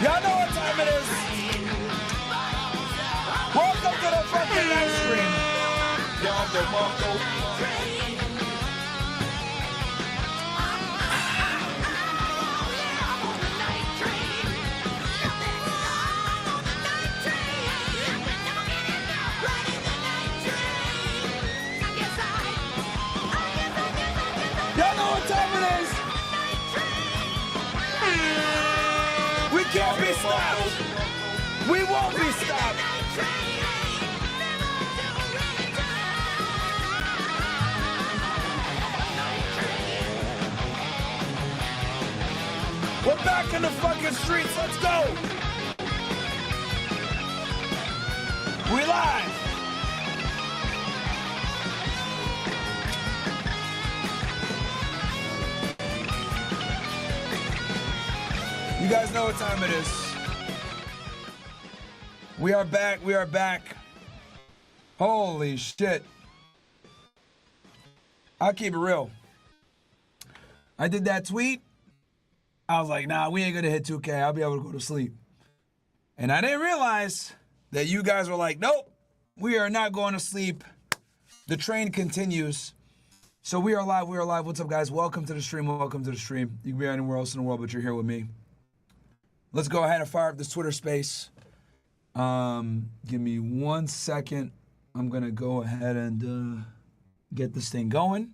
Y'all know what time it is. Welcome to the fucking live stream. Y'all know what time it is. We can't be stopped. We won't be stopped. We're back in the fucking streets. Let's go. We live. You guys know what time it is. We are back. We are back. Holy shit. I'll keep it real. I did that tweet. I was like, nah, we ain't gonna hit 2K. I'll be able to go to sleep. And I didn't realize that you guys were like, nope, we are not going to sleep. The train continues. So we are live. We are live. What's up, guys? Welcome to the stream. Welcome to the stream. You can be anywhere else in the world, but you're here with me. Let's go ahead and fire up this Twitter space. Give me 1 second. I'm gonna go ahead and get this thing going.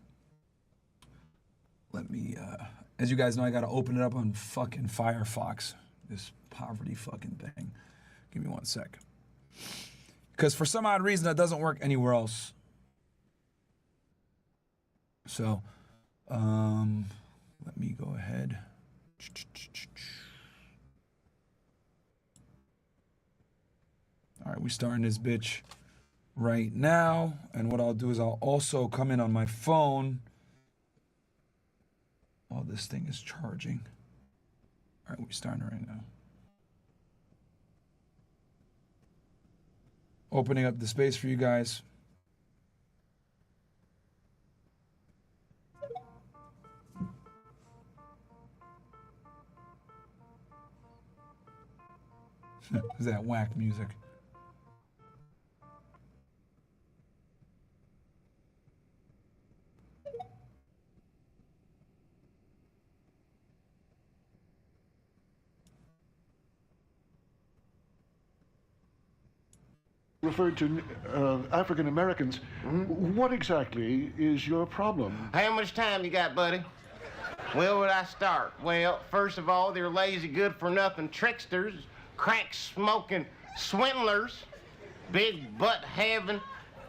Let me, as you guys know, I gotta open it up on fucking Firefox. This poverty fucking thing. Give me 1 sec. Because for some odd reason, that doesn't work anywhere else. So, let me go ahead. All right, we starting this bitch right now. And what I'll do is I'll also come in on my phone while this thing is charging. All right, we're starting right now. Opening up the space for you guys. Is that whack music? Referred to African Americans. What exactly is your problem? How much time you got, buddy? Where would I start? Well, first of all, they're lazy, good-for-nothing tricksters, crack-smoking swindlers, big butt-having,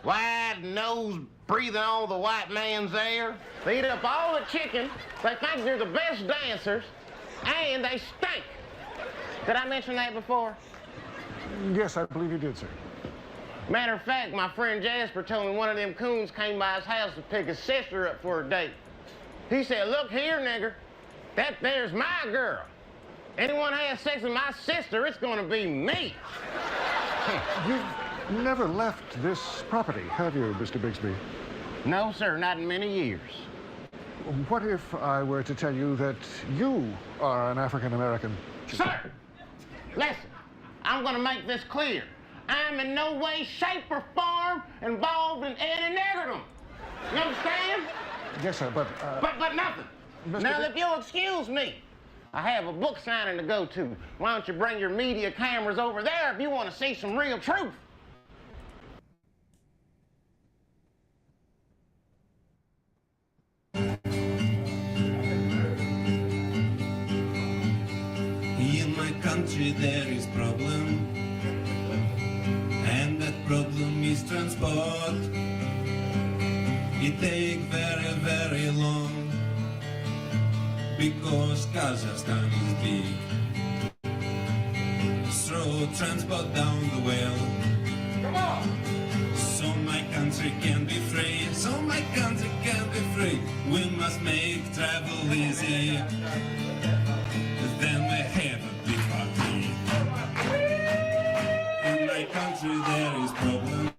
wide-nose breathing all the white man's air. They eat up all the chicken. They think they're the best dancers, and they stink. Did I mention that before? Yes, I believe you did, sir. Matter of fact, my friend Jasper told me one of them coons came by his house to pick his sister up for a date. He said, look here, nigger, that there's my girl. Anyone has sex with my sister, it's gonna be me. You've never left this property, have you, Mr. Bixby? No, sir, not in many years. What if I were to tell you that you are an African American? Sir, listen, I'm gonna make this clear. I'm in no way, shape, or form involved in any niggerdom. You understand? Yes, sir, but... But nothing. Now, if you'll excuse me, I have a book signing to go to. Why don't you bring your media cameras over there if you want to see some real truth? In my country there is problem, and that problem is transport. It take very, very long, because Kazakhstan is big. Throw transport down the well. Come on! So my country can be free, so my country can be free. We must make travel easy, then we have a big party. In my country there is problem,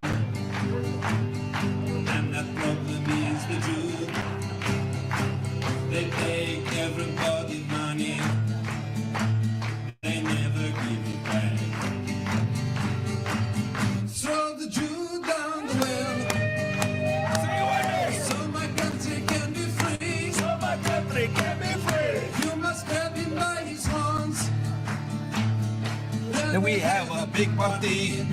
and that problem is the Jew. They take everybody money, they never and we have a big party.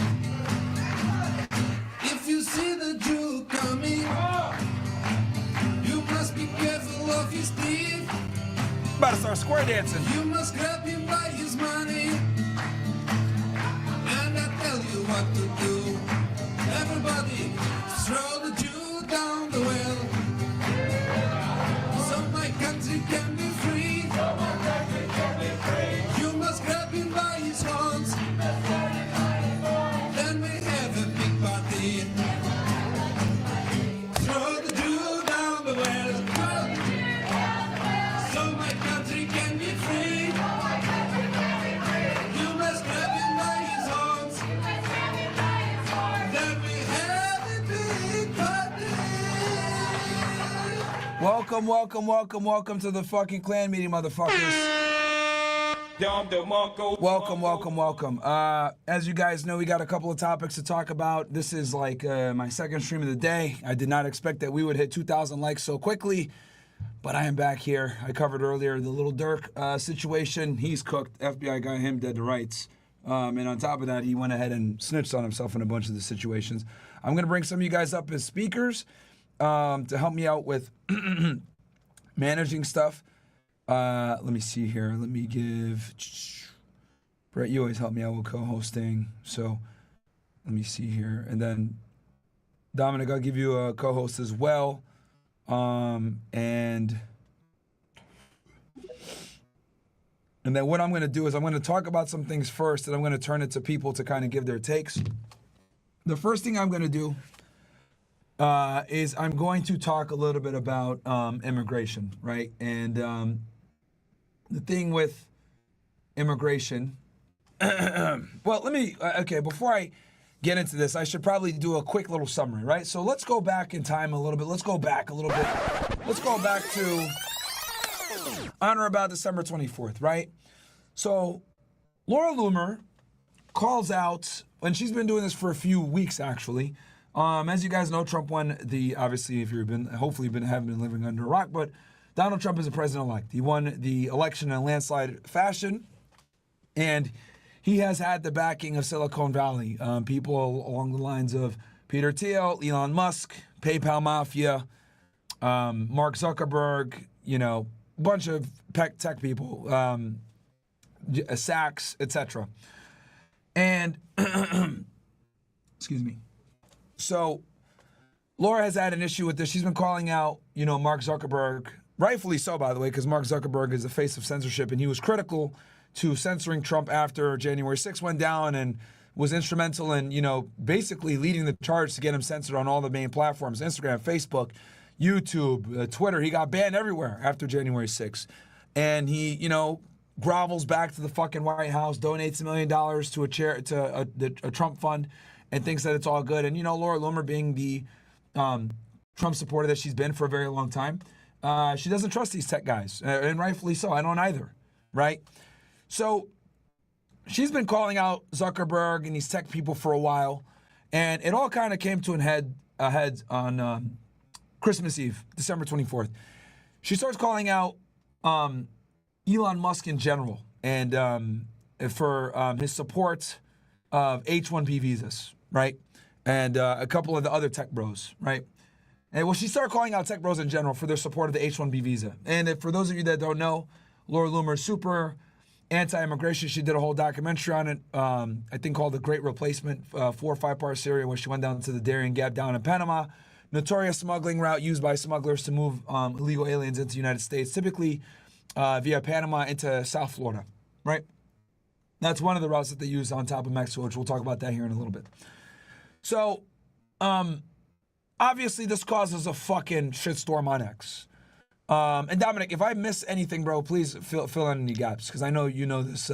If you see the Jew coming, you must be careful of his teeth. About to start square dancing. You must grab him by his money. And I tell you what to do. Everybody, throw the Jew down the well. So my country can be free. You must grab him by his horns. Then we have a big party. Throw the Jew down the well. So my country can be free. You must grab him by his horns. Then we have a big party. Welcome, welcome, welcome, welcome to the fucking clan meeting, motherfuckers. Welcome, welcome, welcome. As you guys know, we got a couple of topics to talk about. This is like my second stream of the day. I did not expect that we would hit 2,000 likes so quickly, but I am back here. I covered earlier the Little Dirk situation. He's cooked. FBI got him dead to rights. And on top of that, he went ahead and snitched on himself in a bunch of the situations. I'm going to bring some of you guys up as speakers to help me out with managing stuff. Let me see here. Let me give Brett. You always help me out with co-hosting. So let me see here. And then Dominic, I'll give you a co-host as well. And then what I'm going to do is I'm going to talk about some things first, and I'm going to turn it to people to kind of give their takes. The first thing I'm going to do is I'm going to talk a little bit about immigration, right? And the thing with immigration, well, let me, okay, before I get into this, I should probably do a quick little summary, right? So let's go back in time a little bit. Let's go back a little bit. Let's go back to on or about December 24th, right? So Laura Loomer calls out, and she's been doing this for a few weeks actually. As you guys know, Trump won the, obviously if you've been, hopefully you've been, haven't been living under a rock, but Donald Trump is the president-elect. He won the election in a landslide fashion, and he has had the backing of Silicon Valley. People along the lines of Peter Thiel, Elon Musk, PayPal Mafia, Mark Zuckerberg, you know, a bunch of tech people, Sachs, etc. And, excuse me. So Laura has had an issue with this. She's been calling out, you know, Mark Zuckerberg, rightfully so, by the way, because Mark Zuckerberg is the face of censorship, and he was critical to censoring Trump after January 6th went down and was instrumental in, you know, basically leading the charge to get him censored on all the main platforms, Instagram, Facebook, YouTube, Twitter. He got banned everywhere after January 6th. And he, you know, grovels back to the fucking White House, donates $1 million to a Trump fund, and thinks that it's all good. And, you know, Laura Loomer being the Trump supporter that she's been for a very long time, she doesn't trust these tech guys, and rightfully so. I don't either, right? So she's been calling out Zuckerberg and these tech people for a while, and it all kind of came to an head on Christmas Eve, December 24th. She starts calling out Elon Musk in general, and for his support of H1B visas, right? And a couple of the other tech bros, right? And well, she started calling out tech bros in general for their support of the H1B visa. And for those of you that don't know, Laura Loomer is super anti-immigration. She did a whole documentary on it, I think called The Great Replacement, 4 or 5 part series where she went down to the Darien Gap down in Panama, notorious smuggling route used by smugglers to move illegal aliens into the United States, typically via Panama into South Florida, right? That's one of the routes that they use on top of Mexico, which we'll talk about that here in a little bit. So, obviously this causes a fucking shitstorm on X. And Dominic, if I miss anything, bro, please fill in any gaps, because I know you know this,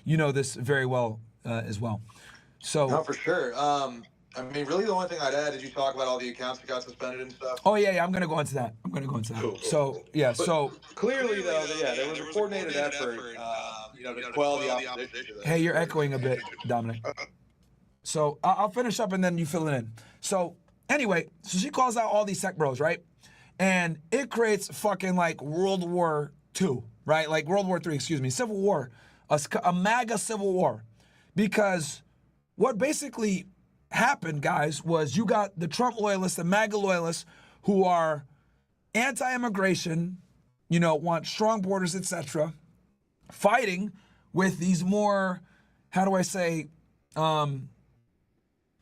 you know this very well as well. So, no, for sure. I mean, really, the only thing I'd add is you talk about all the accounts that got suspended and stuff. Oh yeah, I'm gonna go into that. Cool. So yeah, But so clearly, though, there was a coordinated effort, to quell the opposition to this. hey, you're echoing a bit, Dominic. So I'll finish up and then you fill it in. So anyway, so she calls out all these tech bros, right? And it creates fucking like World War II, right? Like World War III, excuse me, Civil War, a MAGA civil war. because what basically happened, guys, was you got the Trump loyalists, the MAGA loyalists, who are anti-immigration, want strong borders, etc., fighting with these more, how do I say,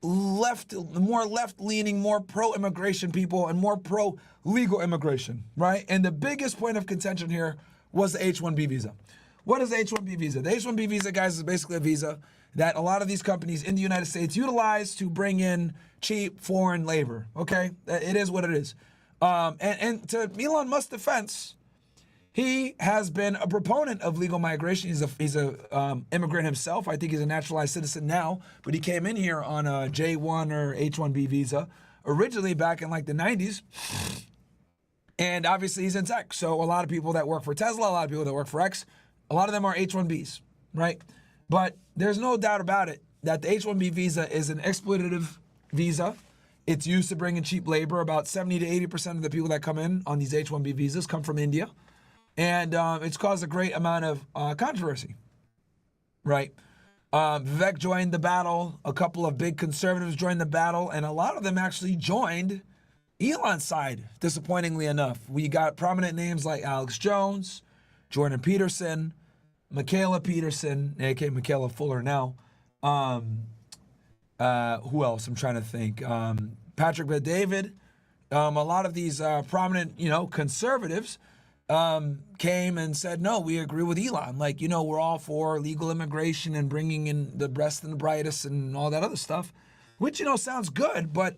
left-leaning, more pro-immigration people and more pro-legal immigration, right? And the biggest point of contention here was the H1B visa. What is the H1B visa? The H1B visa, guys, is basically a visa that a lot of these companies in the United States utilize to bring in cheap foreign labor, okay? It is what it is. And to Elon Musk's defense, he has been a proponent of legal migration. He's a immigrant himself. I think he's a naturalized citizen now, but he came in here on a J1 or H1B visa originally back in like the 90s. And obviously he's in tech. So a lot of people that work for Tesla, a lot of people that work for X, a lot of them are H1Bs, right? But there's no doubt about it that the H1B visa is an exploitative visa. It's used to bring in cheap labor. About 70 to 80% of the people that come in on these H1B visas come from India. And it's caused a great amount of controversy, right? Vivek joined the battle. A couple of big conservatives joined the battle, and a lot of them actually joined Elon's side, disappointingly enough. We got prominent names like Alex Jones, Jordan Peterson, Michaela Peterson, aka Michaela Fuller now. Who else? I'm trying to think. Patrick Bet-David. A lot of these prominent, conservatives came and said, no, we agree with Elon. Like, we're all for legal immigration and bringing in the best and the brightest and all that other stuff, which, sounds good. But,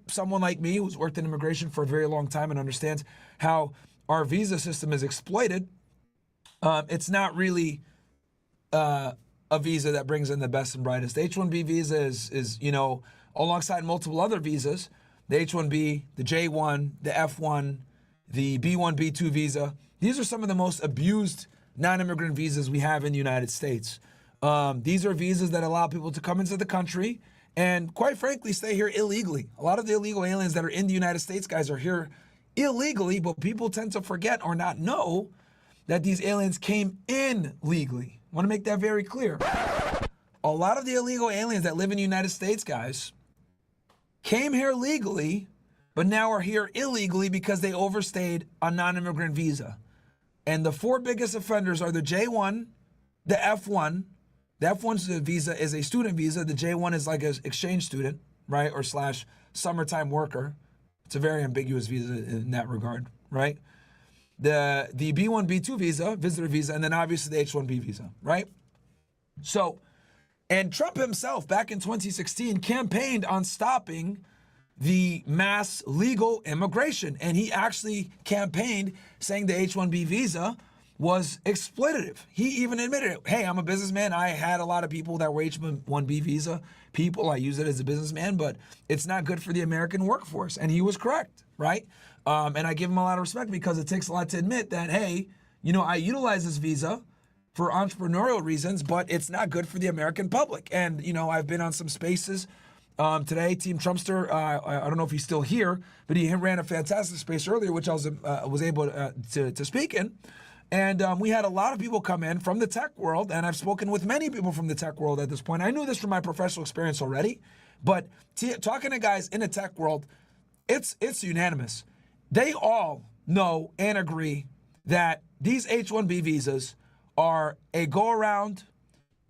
someone like me who's worked in immigration for a very long time and understands how our visa system is exploited, it's not really a visa that brings in the best and brightest. The H-1B visa is alongside multiple other visas, the H-1B, the J-1, the F-1, the B-1, B-2 visa. These are some of the most abused non-immigrant visas we have in the United States. These are visas that allow people to come into the country and, quite frankly, stay here illegally. A lot of the illegal aliens that are in the United States, guys, are here illegally, but people tend to forget or not know that these aliens came in legally. I want to make that very clear. A lot of the illegal aliens that live in the United States, guys, came here legally, but now are here illegally because they overstayed a non-immigrant visa. And the four biggest offenders are the J1, the F1. The F1's visa is a student visa. The J1 is like an exchange student, right? Or / summertime worker. It's a very ambiguous visa in that regard, right? The B1, B2 visa, visitor visa, and then obviously the H1B visa, right? So, and Trump himself back in 2016 campaigned on stopping the mass legal immigration. And he actually campaigned saying the H-1B visa was exploitative. He even admitted it. Hey, I'm a businessman. I had a lot of people that were H-1B visa people. I use it as a businessman, but it's not good for the American workforce. And he was correct, right? And I give him a lot of respect because it takes a lot to admit that, hey, I utilize this visa for entrepreneurial reasons, but it's not good for the American public. And, I've been on some spaces today. Team Trumpster, I don't know if he's still here, but he ran a fantastic space earlier, which I was able to speak in. And we had a lot of people come in from the tech world, and I've spoken with many people from the tech world at this point. I knew this from my professional experience already, but talking to guys in the tech world, it's unanimous. They all know and agree that these H-1B visas are a go-around,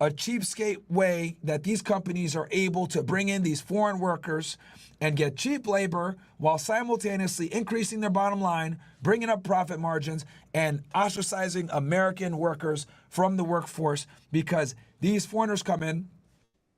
a cheapskate way that these companies are able to bring in these foreign workers and get cheap labor while simultaneously increasing their bottom line, bringing up profit margins, and ostracizing American workers from the workforce because these foreigners come in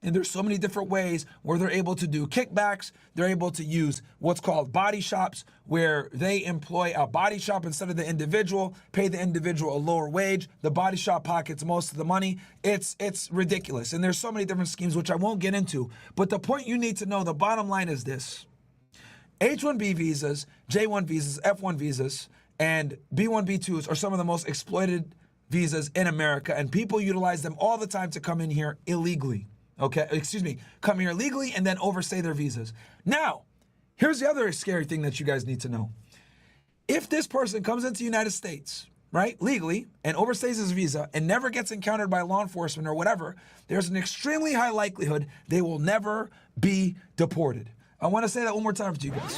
and there's so many different ways where they're able to do kickbacks. They're able to use what's called body shops, where they employ a body shop instead of the individual, pay the individual a lower wage. The body shop pockets most of the money. It's ridiculous. And there's so many different schemes, which I won't get into. But the point you need to know, the bottom line is this. H-1B visas, J-1 visas, F-1 visas, and B-1, B-2s are some of the most exploited visas in America. And people utilize them all the time to come in here illegally. Come here legally and then overstay their visas. Now, here's the other scary thing that you guys need to know. If this person comes into the United States, right, legally, and overstays his visa and never gets encountered by law enforcement or whatever, there's an extremely high likelihood they will never be deported. I want to say that one more time for you guys.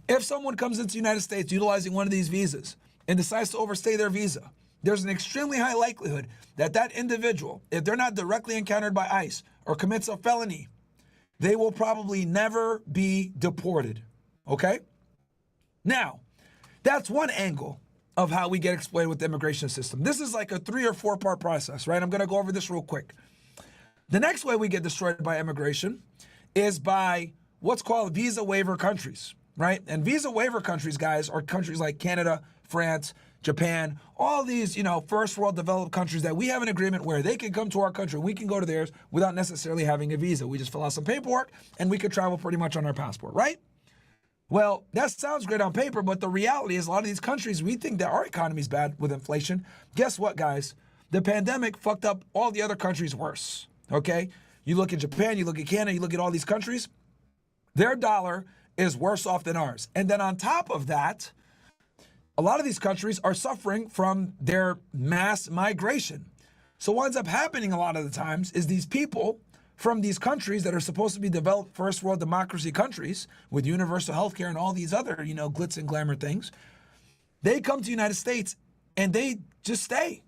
If someone comes into the United States utilizing one of these visas and decides to overstay their visa, there's an extremely high likelihood that that individual, if they're not directly encountered by ICE or commits a felony, they will probably never be deported, okay? Now, that's one angle of how we get exploited with the immigration system. This is like a 3 or 4 part process, right? I'm gonna go over this real quick. The next way we get destroyed by immigration is by what's called visa waiver countries, right? And visa waiver countries, guys, are countries like Canada, France, Japan, all these, first world developed countries that we have an agreement where they can come to our country, we can go to theirs without necessarily having a visa. We just fill out some paperwork and we could travel pretty much on our passport, right? Well, that sounds great on paper, but the reality is a lot of these countries, we think that our economy is bad with inflation. Guess what, guys? The pandemic fucked up all the other countries worse, okay? You look at Japan, you look at Canada, you look at all these countries, their dollar is worse off than ours. And then on top of that, a lot of these countries are suffering from their mass migration. So what ends up happening a lot of the times is these people from these countries that are supposed to be developed first world democracy countries with universal healthcare and all these other, glitz and glamour things, they come to the United States and they just stay,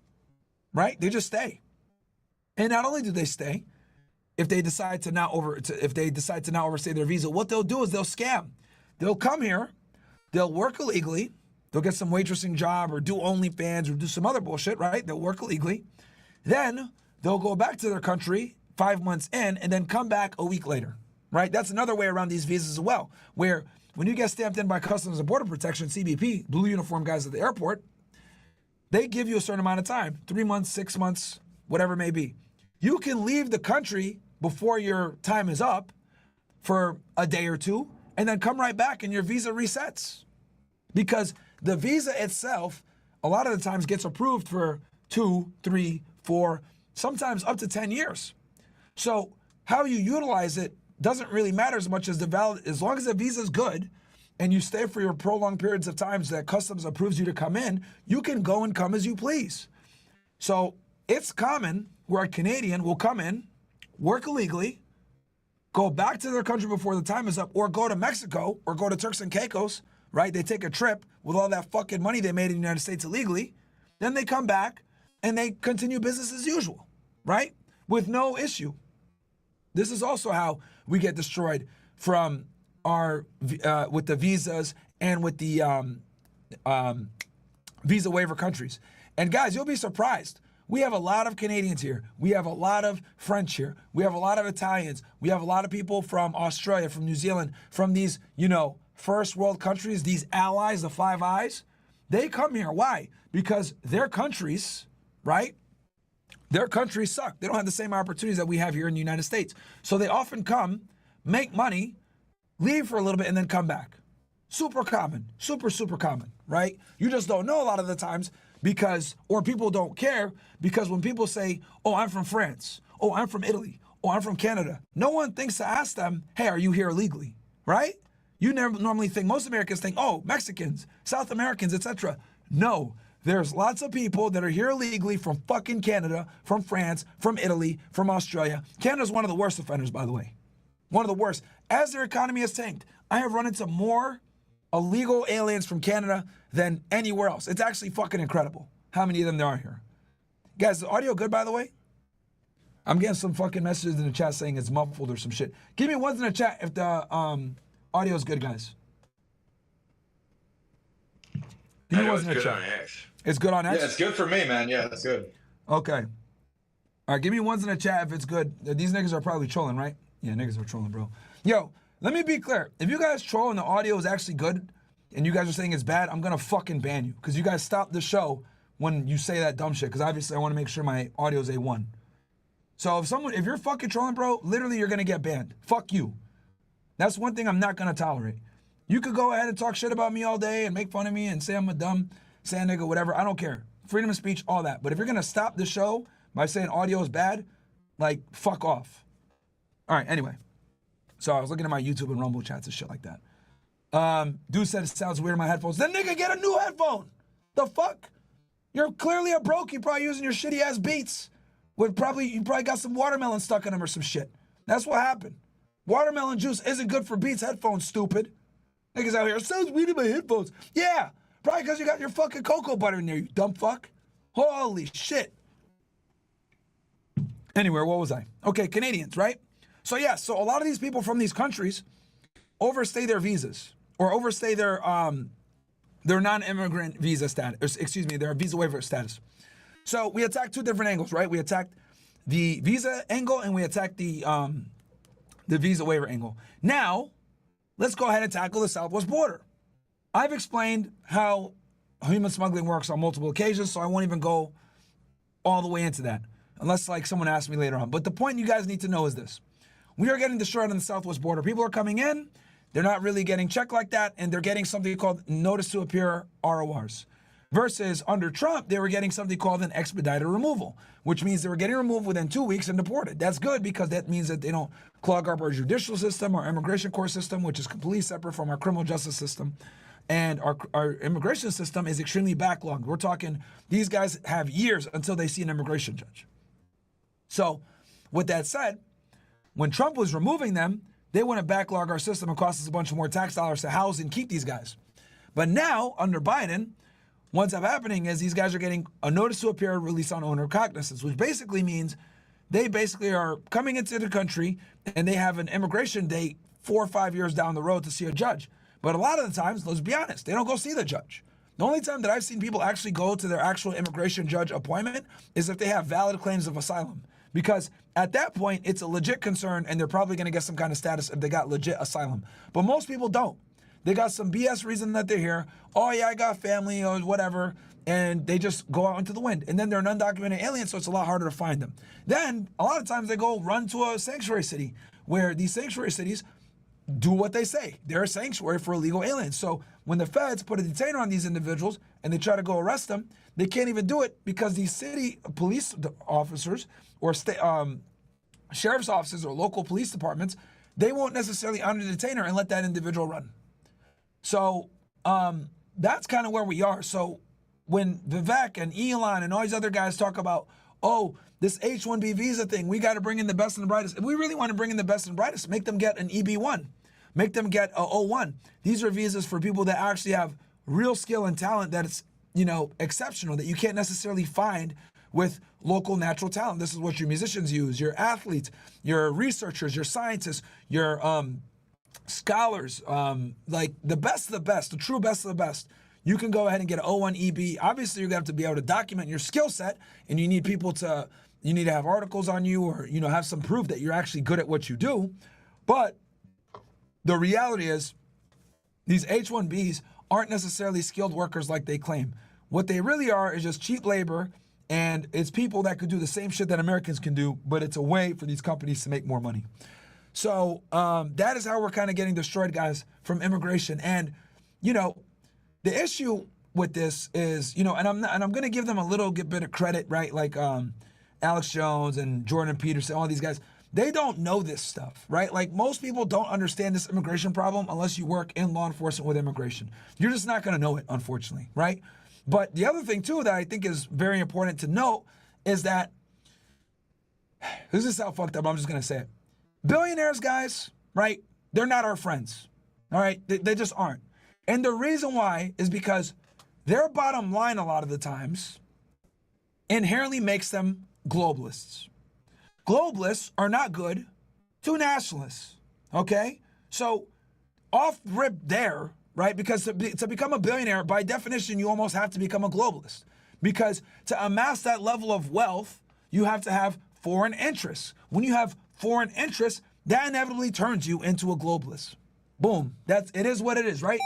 right? They just stay. And not only do they stay, if they decide to not overstay their visa, what they'll do is they'll scam. They'll come here, they'll work illegally, they'll get some waitressing job or do OnlyFans or do some other bullshit, right? They'll work illegally. Then they'll go back to their country 5 months in and then come back a week later, right? That's another way around these visas as well, where when you get stamped in by Customs and Border Protection, CBP, blue uniform guys at the airport, they give you a certain amount of time, 3 months, 6 months, whatever it may be. You can leave the country before your time is up for a day or two and then come right back and your visa resets. Because the visa itself, a lot of the times gets approved for 2, 3, 4, sometimes up to 10 years. So how you utilize it doesn't really matter as much as as long as the visa is good and you stay for your prolonged periods of times that customs approves you to come in, you can go and come as you please. So it's common where a Canadian will come in, work illegally, go back to their country before the time is up, or go to Mexico or go to Turks and Caicos, right? They take a trip with all that fucking money they made in the United States illegally. Then they come back and they continue business as usual, right? With no issue. This is also how we get destroyed from our with the visas and with the visa waiver countries. And guys, you'll be surprised. We have a lot of Canadians here. We have a lot of French here. We have a lot of Italians. We have a lot of people from Australia, from New Zealand, from these, first world countries, these allies, the Five Eyes. They come here. Why? Because their countries, right? Their countries suck. They don't have the same opportunities that we have here in the United States. So they often come, make money, leave for a little bit, and then come back. Super common. Super, super common, right? You just don't know a lot of the times or people don't care because when people say, oh, I'm from France, oh, I'm from Italy, oh, I'm from Canada, no one thinks to ask them, hey, are you here illegally, right? You never normally think, most Americans think, oh, Mexicans, South Americans, etc. No, there's lots of people that are here illegally from fucking Canada, from France, from Italy, from Australia. Canada's one of the worst offenders, by the way. One of the worst. As their economy has tanked, I have run into more illegal aliens from Canada than anywhere else. It's actually fucking incredible how many of them there are here. Guys, is the audio good, by the way? I'm getting some fucking messages in the chat saying it's muffled or some shit. Give me ones in the chat if the audio is good, guys. Give me ones in the chat. It's good on X? Yeah, it's good for me, man. Yeah, that's good. Okay. All right, give me ones in the chat if it's good. These niggas are probably trolling, right? Yeah, niggas are trolling, bro. Yo, let me be clear. If you guys troll and the audio is actually good and you guys are saying it's bad, I'm going to fucking ban you because you guys stop the show when you say that dumb shit because obviously I want to make sure my audio is A1. So if you're fucking trolling, bro, literally you're going to get banned. Fuck you. That's one thing I'm not going to tolerate. You could go ahead and talk shit about me all day and make fun of me and say I'm a dumb sand nigga, whatever. I don't care. Freedom of speech, all that. But if you're going to stop the show by saying audio is bad, like, fuck off. All right, anyway. So I was looking at my YouTube and Rumble chats and shit like that. Dude said it sounds weird in my headphones. Then nigga, get a new headphone. The fuck? You're clearly a broke. You're probably using your shitty ass Beats. You probably got some watermelon stuck in them or some shit. That's what happened. Watermelon juice isn't good for Beats headphones, stupid. Niggas out here, it sounds weird in my headphones. Yeah, probably because you got your fucking cocoa butter in there, you dumb fuck. Holy shit. Anyway, what was I? Okay, Canadians, right? So yeah, so a lot of these people from these countries overstay their visas or overstay their non-immigrant visa status, their visa waiver status. So we attacked two different angles, right? We attacked the visa angle and we attacked the visa waiver angle. Now, let's go ahead and tackle the southwest border. I've explained how human smuggling works on multiple occasions, so I won't even go all the way into that, unless like someone asks me later on. But the point you guys need to know is this. We are getting destroyed on the southwest border. People are coming in, they're not really getting checked like that, and they're getting something called notice to appear RORs. Versus under Trump, they were getting something called an expedited removal, which means they were getting removed within 2 weeks and deported. That's good because that means that they don't clog up our judicial system, our immigration court system, which is completely separate from our criminal justice system. And our immigration system is extremely backlogged. We're talking, these guys have years until they see an immigration judge. So with that said, when Trump was removing them, they want to backlog our system and cost us a bunch of more tax dollars to house and keep these guys. But now, under Biden, what's happening is these guys are getting a notice to appear release on owner cognizance, which basically means they basically are coming into the country and they have an immigration date 4 or 5 years down the road to see a judge. But a lot of the times, let's be honest, they don't go see the judge. The only time that I've seen people actually go to their actual immigration judge appointment is if they have valid claims of asylum. Because at that point, it's a legit concern and they're probably going to get some kind of status if they got legit asylum. But most people don't. They got some BS reason that they're here. Oh yeah, I got family or whatever. And they just go out into the wind. And then they're an undocumented alien, so it's a lot harder to find them. Then, a lot of times they go run to a sanctuary city where these sanctuary cities do what they say. They're a sanctuary for illegal aliens. So when the feds put a detainer on these individuals and they try to go arrest them, they can't even do it because these city police officers or sheriff's offices or local police departments, they won't necessarily honor the detainer and let that individual run. So that's kind of where we are. So when Vivek and Elon and all these other guys talk about, oh, this H1B visa thing, we got to bring in the best and the brightest. If we really want to bring in the best and brightest, make them get an EB1. Make them get a O1. These are visas for people that actually have real skill and talent that is, exceptional, that you can't necessarily find with local natural talent. This is what your musicians use, your athletes, your researchers, your scientists, your scholars, like the best of the best, the true best of the best. You can go ahead and get an O1 EB. Obviously, you're going to have to be able to document your skill set, and you need to have articles on you or, have some proof that you're actually good at what you do. But the reality is these H1Bs aren't necessarily skilled workers like they claim. What they really are is just cheap labor, and it's people that could do the same shit that Americans can do, but it's a way for these companies to make more money. So that is how we're kind of getting destroyed, guys, from immigration. And, the issue with this is, and I'm going to give them a little bit of credit, right? Like Alex Jones and Jordan Peterson, all these guys, they don't know this stuff, right? Like most people don't understand this immigration problem unless you work in law enforcement with immigration. You're just not going to know it, unfortunately, right? But the other thing, too, that I think is very important to note is that, this is how fucked up, I'm just going to say it. Billionaires, guys, right? They're not our friends, all right? They just aren't. And the reason why is because their bottom line a lot of the times inherently makes them globalists. Globalists are not good to nationalists, okay? So off rip there, right? Because to become a billionaire, by definition, you almost have to become a globalist. Because to amass that level of wealth, you have to have foreign interests. When you have foreign interests, that inevitably turns you into a globalist. Boom. It is what it is, right?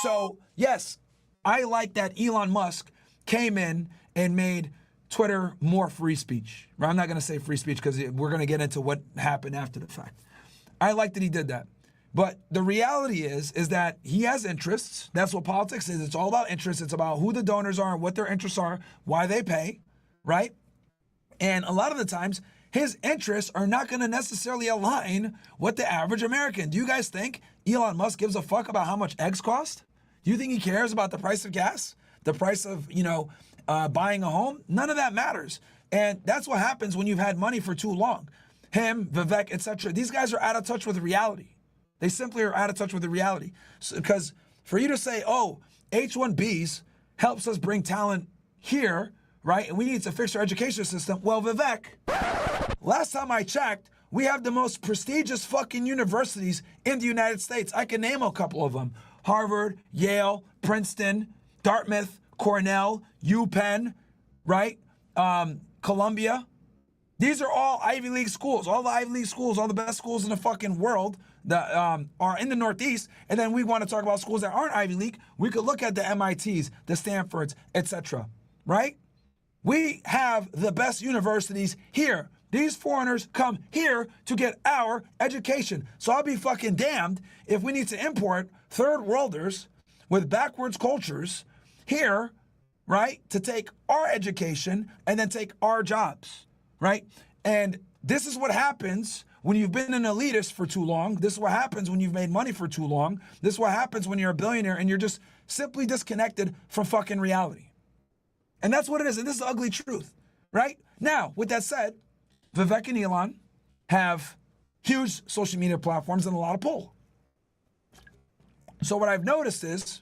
So, yes, I like that Elon Musk came in and made Twitter more free speech. Right? I'm not going to say free speech because we're going to get into what happened after the fact. I like that he did that. But the reality is that he has interests. That's what politics is. It's all about interests. It's about who the donors are, what their interests are, why they pay, right? And a lot of the times, his interests are not going to necessarily align with the average American. Do you guys think Elon Musk gives a fuck about how much eggs cost? Do you think he cares about the price of gas? The price of, buying a home? None of that matters. And that's what happens when you've had money for too long. Him, Vivek, etc. These guys are out of touch with reality. They simply are out of touch with the reality. Because for you to say, oh, H1Bs helps us bring talent here, right? And we need to fix our education system. Well, Vivek, last time I checked, we have the most prestigious fucking universities in the United States. I can name a couple of them. Harvard, Yale, Princeton, Dartmouth, Cornell, UPenn, right? Columbia. These are all Ivy League schools. All the Ivy League schools, all the best schools in the fucking world that are in the Northeast. And then we want to talk about schools that aren't Ivy League. We could look at the MITs, the Stanfords, etc. Right? We have the best universities here. These foreigners come here to get our education. So I'll be fucking damned if we need to import third worlders with backwards cultures here, right, to take our education and then take our jobs, right? And this is what happens when you've been an elitist for too long. This is what happens when you've made money for too long. This is what happens when you're a billionaire and you're just simply disconnected from fucking reality. And that's what it is. And this is the ugly truth, right? Now, with that said, Vivek and Elon have huge social media platforms and a lot of pull. So what I've noticed is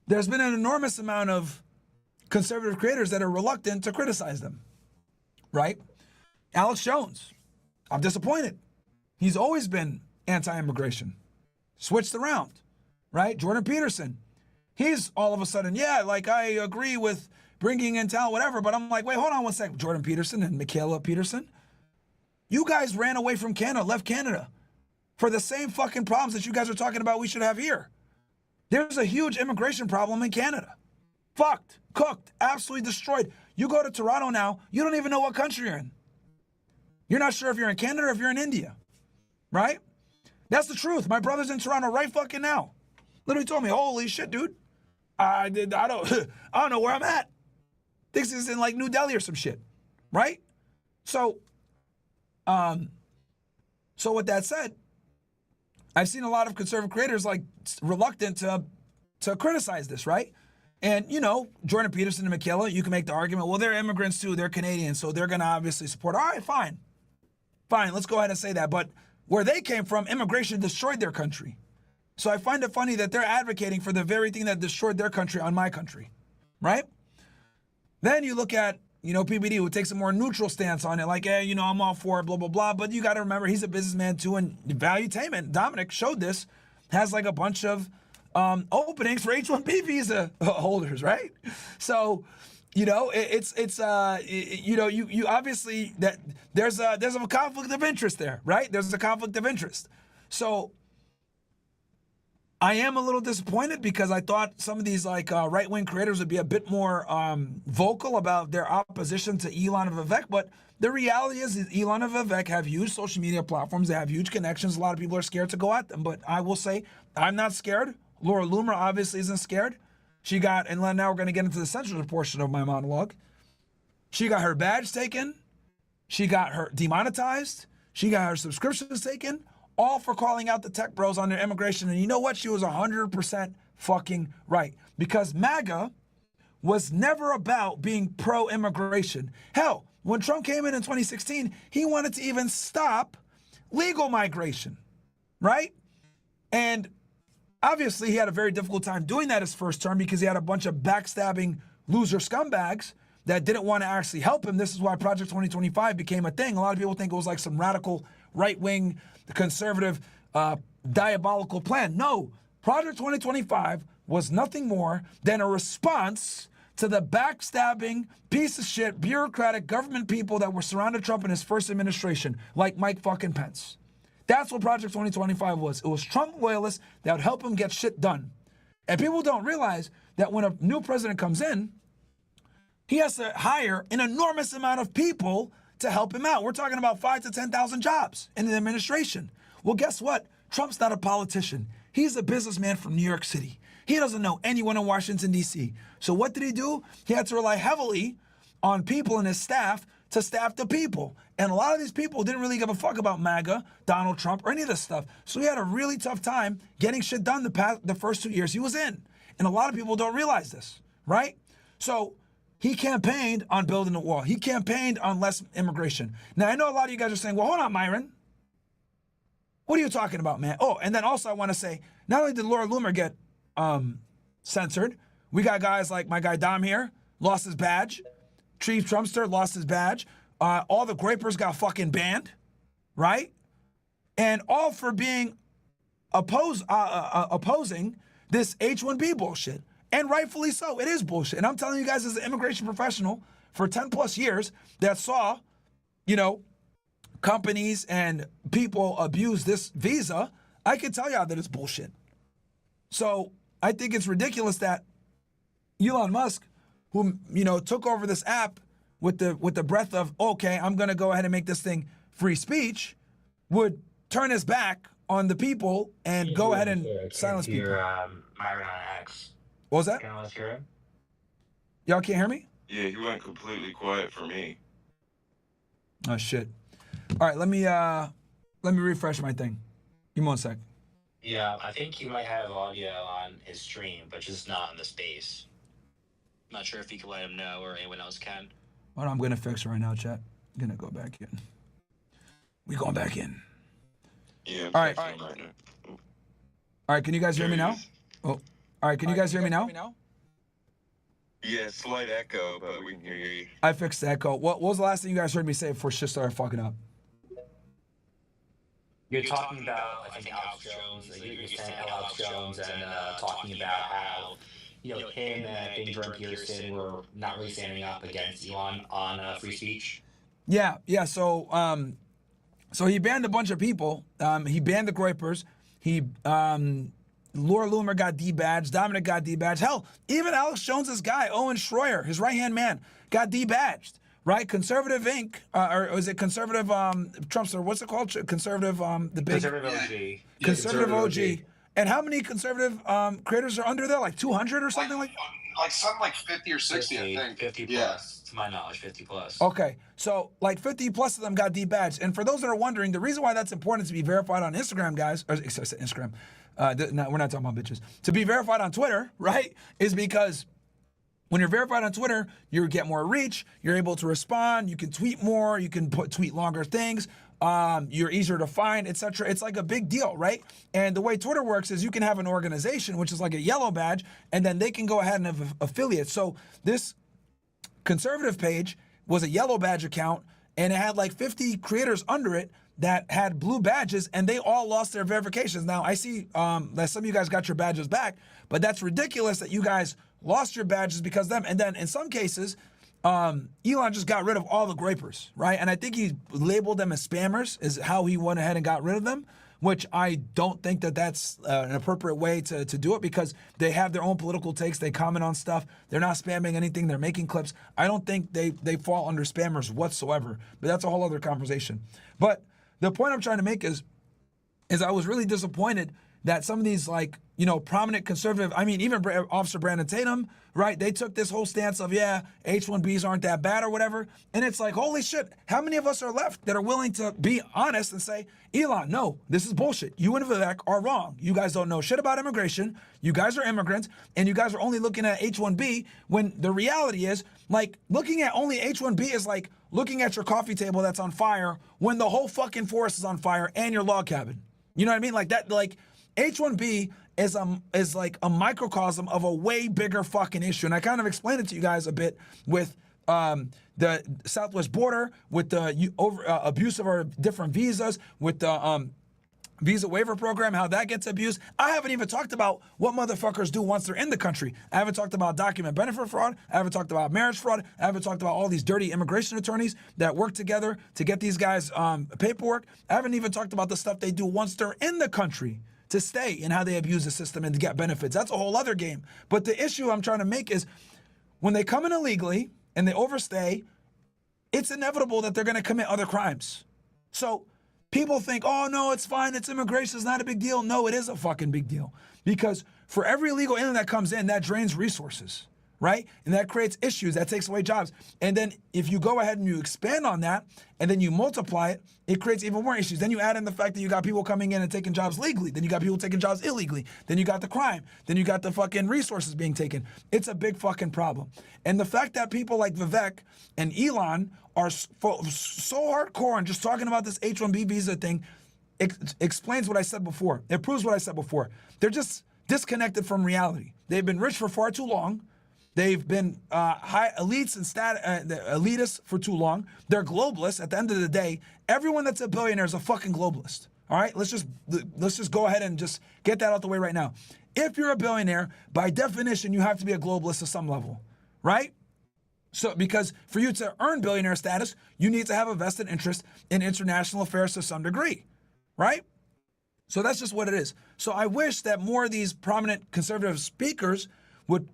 there's been an enormous amount of conservative creators that are reluctant to criticize them, right? Alex Jones, I'm disappointed. He's always been anti-immigration. Switched around, right? Jordan Peterson, he's all of a sudden, I agree with bringing in talent, whatever, but I'm like, wait, hold on one second. Jordan Peterson and Michaela Peterson, you guys ran away from Canada, left Canada for the same fucking problems that you guys are talking about we should have here. There's a huge immigration problem in Canada. Fucked, cooked, absolutely destroyed. You go to Toronto now, you don't even know what country you're in. You're not sure if you're in Canada or if you're in India, right? That's the truth. My brother's in Toronto right fucking now. Literally told me, holy shit, dude. I don't know where I'm at. Thinks he's in like New Delhi or some shit, right? So with that said, I've seen a lot of conservative creators like reluctant to criticize this, right? And, Jordan Peterson and Michaela, you can make the argument, well, they're immigrants too, they're Canadians, so they're going to obviously support. All right, fine. Fine, let's go ahead and say that. But where they came from, immigration destroyed their country. So I find it funny that they're advocating for the very thing that destroyed their country on my country, right? Then you look at, PBD, who takes a more neutral stance on it, like, I'm all for it, blah, blah, blah. But you got to remember, he's a businessman too, and Valuetainment, Dominic showed this, has like a bunch of openings for H1B visa holders, right? So, you obviously that there's a conflict of interest there, right? There's a conflict of interest. So I am a little disappointed because I thought some of these right-wing creators would be a bit more vocal about their opposition to Elon and Vivek. But the reality is that Elon and Vivek have huge social media platforms. They have huge connections. A lot of people are scared to go at them. But I will say I'm not scared. Laura Loomer obviously isn't scared. She got, and now we're going to get into the censorship portion of my monologue. She got her badge taken. She got her demonetized. She got her subscriptions taken. All for calling out the tech bros on their immigration. And you know what? She was 100% fucking right. Because MAGA was never about being pro-immigration. Hell, when Trump came in 2016, he wanted to even stop legal migration, right? And obviously he had a very difficult time doing that his first term because he had a bunch of backstabbing loser scumbags that didn't want to actually help him. This is why Project 2025 became a thing. A lot of people think it was like some radical right-wing conservative diabolical plan. No, Project 2025 was nothing more than a response to the backstabbing, piece of shit, bureaucratic government people that were surrounding Trump in his first administration, like Mike fucking Pence. That's what Project 2025 was. It was Trump loyalists that would help him get shit done. And people don't realize that when a new president comes in, he has to hire an enormous amount of people to help him out. We're talking about 5,000 to 10,000 jobs in the administration. Well, guess what? Trump's not a politician. He's a businessman from New York City. He doesn't know anyone in Washington, D.C. So what did he do? He had to rely heavily on people in his staff to staff the people. And a lot of these people didn't really give a fuck about MAGA, Donald Trump, or any of this stuff. So he had a really tough time getting shit done the first 2 years he was in. And a lot of people don't realize this, right? So he campaigned on building the wall. He campaigned on less immigration. Now, I know a lot of you guys are saying, well, hold on, Myron. What are you talking about, man? Oh, and then also I want to say, not only did Laura Loomer get censored, we got guys like my guy Dom here, lost his badge. Chief Trumpster lost his badge. All the grapers got fucking banned, right? And all for being opposing this H1B bullshit. And rightfully so. It is bullshit. And I'm telling you guys as an immigration professional for 10 plus years that saw, you know, companies and people abuse this visa, I can tell y'all that it's bullshit. So I think it's ridiculous that Elon Musk, who, you know, took over this app with the breath of, okay, I'm going to go ahead and make this thing free speech, would turn his back on the people and go ahead and silence people. Myron on X. What was that? Can I hear him? Y'all can't hear me? Yeah, he went completely quiet for me. Oh, shit. All right, let me refresh my thing. Give me 1 sec. Yeah, I think he might have audio on his stream, but just not in the space. Not sure if he can let him know or anyone else can. Hold on, I'm gonna fix it right now, chat. I'm gonna go back in. We going back in. Yeah. All right. Right now. All right, can you guys hear me now? Oh, all right, can you guys hear me now? Yeah, slight echo, but we can hear you. I fixed the echo. What was the last thing you guys heard me say before shit started fucking up? You're talking about, I think, Alex Jones. You're saying Alex Jones and talking about how, you know, him and I think Jordan Peterson were not really standing up against Elon on free speech. Yeah. So, so he banned a bunch of people. He banned the Groypers. Laura Loomer got debadged. Dominic got debadged. Hell, even Alex Jones's guy, Owen Schroyer, his right-hand man, got debadged. Right? Conservative Inc. Or is it Conservative Trumpster? What's it called? Conservative the big Conservative OG. Conservative OG. And how many conservative creators are under there? Like 200 or something like? Like something like 50 or 60, 50, I think. 50 plus, to my knowledge, 50 plus. Okay, so like 50 plus of them got debadged. And for those that are wondering, the reason why that's important to be verified on Instagram, guys, or Instagram, no, we're not talking about bitches. To be verified on Twitter, right, is because when you're verified on Twitter, you get more reach, you're able to respond, you can tweet more, you can tweet longer things, you're easier to find, etc. It's like a big deal, right? And the way Twitter works is you can have an organization, which is like a yellow badge, and then they can go ahead and have affiliates. So this conservative page was a yellow badge account, and it had like 50 creators under it that had blue badges, and they all lost their verifications. Now, I see that some of you guys got your badges back, but that's ridiculous that you guys lost your badges because of them. And then in some cases, Elon just got rid of all the Groypers, right? And I think he labeled them as spammers is how he went ahead and got rid of them, which I don't think that that's an appropriate way to do it because they have their own political takes. They comment on stuff. They're not spamming anything. They're making clips. I don't think they fall under spammers whatsoever, but that's a whole other conversation. But the point I'm trying to make is I was really disappointed that some of these, like, you know, prominent conservative, I mean, even Officer Brandon Tatum, right? They took this whole stance of, yeah, H1Bs aren't that bad or whatever. And it's like, holy shit, how many of us are left that are willing to be honest and say, Elon, no, this is bullshit. You and Vivek are wrong. You guys don't know shit about immigration. You guys are immigrants, and you guys are only looking at H1B when the reality is, like, looking at only H1B is like looking at your coffee table that's on fire when the whole fucking forest is on fire and your log cabin. You know what I mean? Like that, like, H1B is like a microcosm of a way bigger fucking issue. And I kind of explained it to you guys a bit with the Southwest border, with the abuse of our different visas, with the visa waiver program, how that gets abused. I haven't even talked about what motherfuckers do once they're in the country. I haven't talked about document benefit fraud. I haven't talked about marriage fraud. I haven't talked about all these dirty immigration attorneys that work together to get these guys paperwork. I haven't even talked about the stuff they do once they're in the country to stay and how they abuse the system and to get benefits. That's a whole other game. But the issue I'm trying to make is when they come in illegally and they overstay, it's inevitable that they're going to commit other crimes. So people think, oh, no, it's fine. It's immigration. It's not a big deal. No, it is a fucking big deal. Because for every illegal alien that comes in, that drains resources, right? And that creates issues. That takes away jobs. And then if you go ahead and you expand on that and then you multiply it, it creates even more issues. Then you add in the fact that you got people coming in and taking jobs legally. Then you got people taking jobs illegally. Then you got the crime. Then you got the fucking resources being taken. It's a big fucking problem. And the fact that people like Vivek and Elon are so hardcore on just talking about this H1B visa thing explains what I said before. It proves what I said before. They're just disconnected from reality. They've been rich for far too long. They've been high elites and elitists for too long. They're globalists. At the end of the day, everyone that's a billionaire is a fucking globalist. All right, let's just go ahead and just get that out the way right now. If you're a billionaire, by definition, you have to be a globalist to some level, right? So, because for you to earn billionaire status, you need to have a vested interest in international affairs to some degree, right? So that's just what it is. So I wish that more of these prominent conservative speakers would,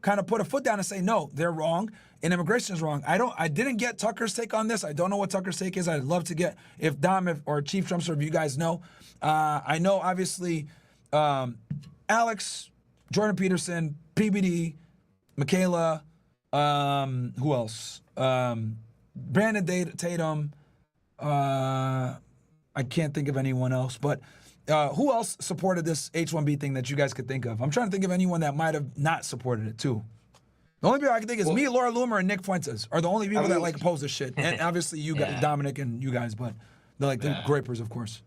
kind of put a foot down and say, no, they're wrong and immigration is wrong. I didn't get Tucker's take on this. I don't know what Tucker's take is. I'd love to get, if Dom or Chief Trumpster, if you guys know. I know, obviously, Alex, Jordan Peterson, PBD, Michaela, who else? Brandon Tatum. I can't think of anyone else, but who else supported this H1B thing that you guys could think of? I'm trying to think of anyone that might have not supported it too. The only people I can think is me, Laura Loomer, and Nick Fuentes are the only people that oppose this shit. And obviously you guys, Dominic and you guys, but they're like the grapers, of course.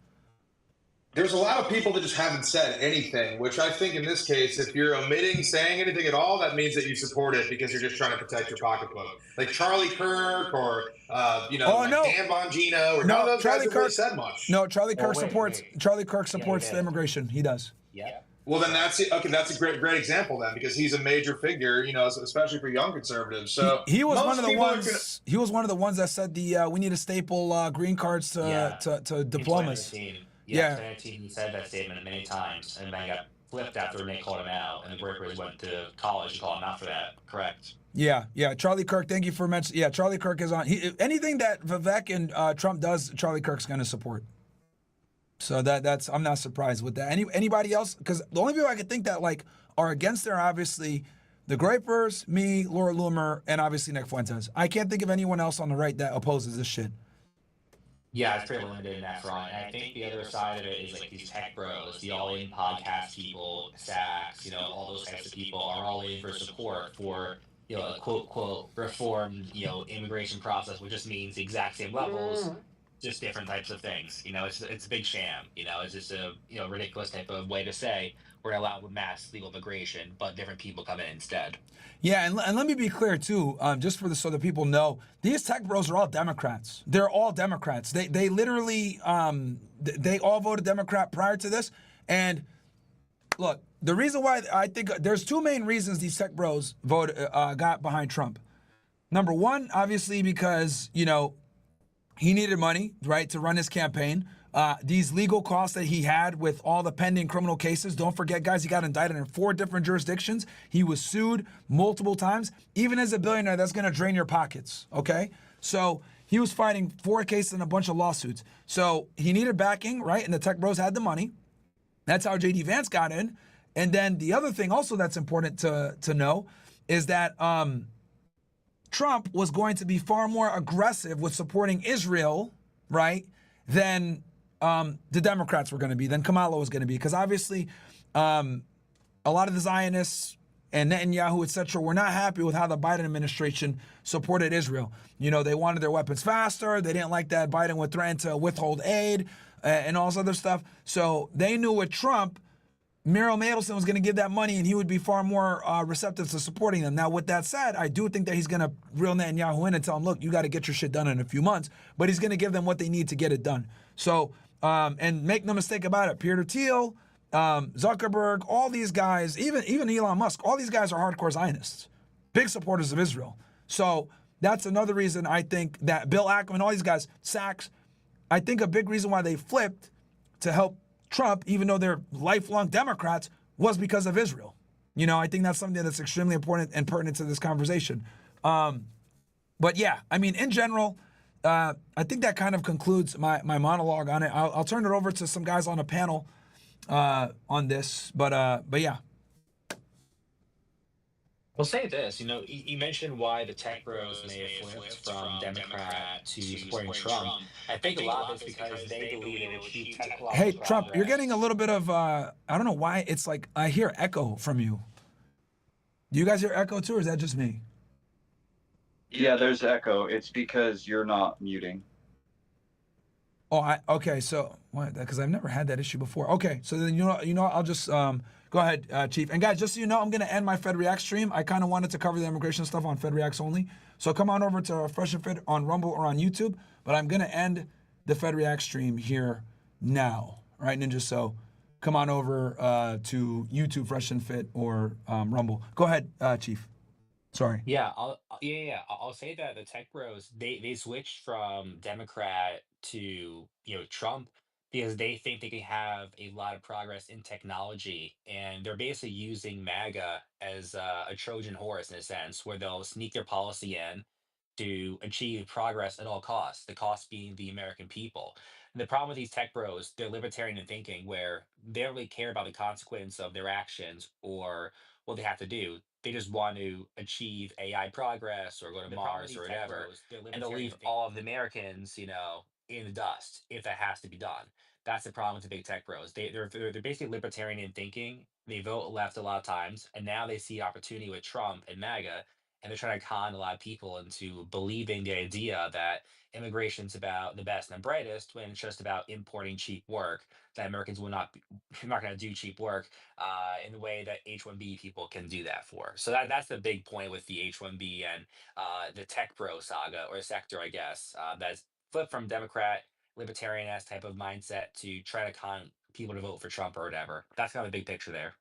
There's a lot of people that just haven't said anything, which I think in this case, if you're omitting saying anything at all, that means that you support it because you're just trying to protect your pocketbook. Like Charlie Kirk or, Dan Bongino or none of those guys have really said much. No, Charlie Kirk supports the immigration. He does. Yeah. Well, then that's it. Okay, that's a great example then, because he's a major figure, especially for young conservatives. So he was one of the ones. He was one of the ones that said we need to staple green cards to diplomas. Yeah, 2019, he said that statement many times, and then got flipped after Nick called him out, and the Breakers went to college and called him out for that. Correct. Yeah. Charlie Kirk, thank you for mentioning. Yeah, Charlie Kirk is on. Anything that Vivek and Trump does, Charlie Kirk's going to support. So that's I'm not surprised with that. Anybody else? Because the only people I could think that are against there are obviously the Grapers, me, Laura Loomer, and obviously Nick Fuentes. I can't think of anyone else on the right that opposes this shit. Yeah, it's pretty limited in that front. And I think the other side of it is these tech bros, the all-in podcast people, Sachs, all those types of people are all in for support for, a quote, reformed, immigration process, which just means the exact same levels, just different types of things. It's a big sham. It's just a, ridiculous type of way to say we're going to allow mass legal immigration, but different people come in instead. Yeah, and let me be clear too, just so that people know, these tech bros are all Democrats. They're all Democrats. They literally they all voted Democrat prior to this. And look, the reason why I think there's two main reasons these tech bros got behind Trump. Number one, obviously because he needed money, right, to run his campaign. These legal costs that he had with all the pending criminal cases. Don't forget, guys, he got indicted in 4 different jurisdictions. He was sued multiple times. Even as a billionaire, that's going to drain your pockets, okay? So he was fighting 4 cases and a bunch of lawsuits. So he needed backing, right? And the tech bros had the money. That's how J.D. Vance got in. And then the other thing also that's important to know is that Trump was going to be far more aggressive with supporting Israel, right, than the Democrats were going to be, than Kamala was going to be. Because obviously, a lot of the Zionists and Netanyahu, etc., were not happy with how the Biden administration supported Israel. They wanted their weapons faster. They didn't like that Biden would threaten to withhold aid and all this other stuff. So they knew with Trump, Muriel Mandelson was going to give that money and he would be far more receptive to supporting them. Now, with that said, I do think that he's going to reel Netanyahu in and tell him, look, you got to get your shit done in a few months. But he's going to give them what they need to get it done. So, and make no mistake about it, Peter Thiel, Zuckerberg, all these guys, even Elon Musk, all these guys are hardcore Zionists, big supporters of Israel. So that's another reason I think that Bill Ackman, all these guys, Sachs, I think a big reason why they flipped to help Trump, even though they're lifelong Democrats, was because of Israel. I think that's something that's extremely important and pertinent to this conversation. But yeah, I mean, in general, I think that kind of concludes my monologue on it. I'll turn it over to some guys on a panel on this, but yeah. We'll say this, you mentioned why the tech bros may have flipped from Democrat to supporting Trump. I think a lot of it's because they believe they would achieve technological Hey, Trump, you're getting a progress. little bit of I don't know why it's like I hear echo from you. Do you guys hear echo too, or is that just me? Yeah, there's echo. It's because you're not muting. Oh, okay. So what? Because I've never had that issue before. Okay, so then I'll just go ahead, Chief. And guys, just so you know, I'm gonna end my Fed React stream. I kind of wanted to cover the immigration stuff on Fed Reacts only. So come on over to Fresh and Fit on Rumble or on YouTube. But I'm gonna end the Fed React stream here now, right, Ninja? So come on over to YouTube, Fresh and Fit, or Rumble. Go ahead, Chief. Sorry. I'll say that the tech bros they switched from Democrat to Trump because they think they can have a lot of progress in technology, and they're basically using MAGA as a Trojan horse in a sense, where they'll sneak their policy in to achieve progress at all costs, the cost being the American people. And the problem with these tech bros, they're libertarian in thinking, where they don't really care about the consequence of their actions or what they have to do. They just want to achieve AI progress or go to Mars or whatever, and they'll leave all of the Americans, in the dust if that has to be done. That's the problem with the big tech bros. They're basically libertarian in thinking. They vote left a lot of times, and now they see opportunity with Trump and MAGA, and they're trying to con a lot of people into believing the idea that immigration's about the best and the brightest when it's just about importing cheap work, that Americans will not be, not going to do cheap work in the way that H1B people can do that for. So that's the big point with the H1B and the tech bro saga or sector, I guess, that's flipped from Democrat libertarian ass type of mindset to try to con people to vote for Trump or whatever. That's kind of the big picture there.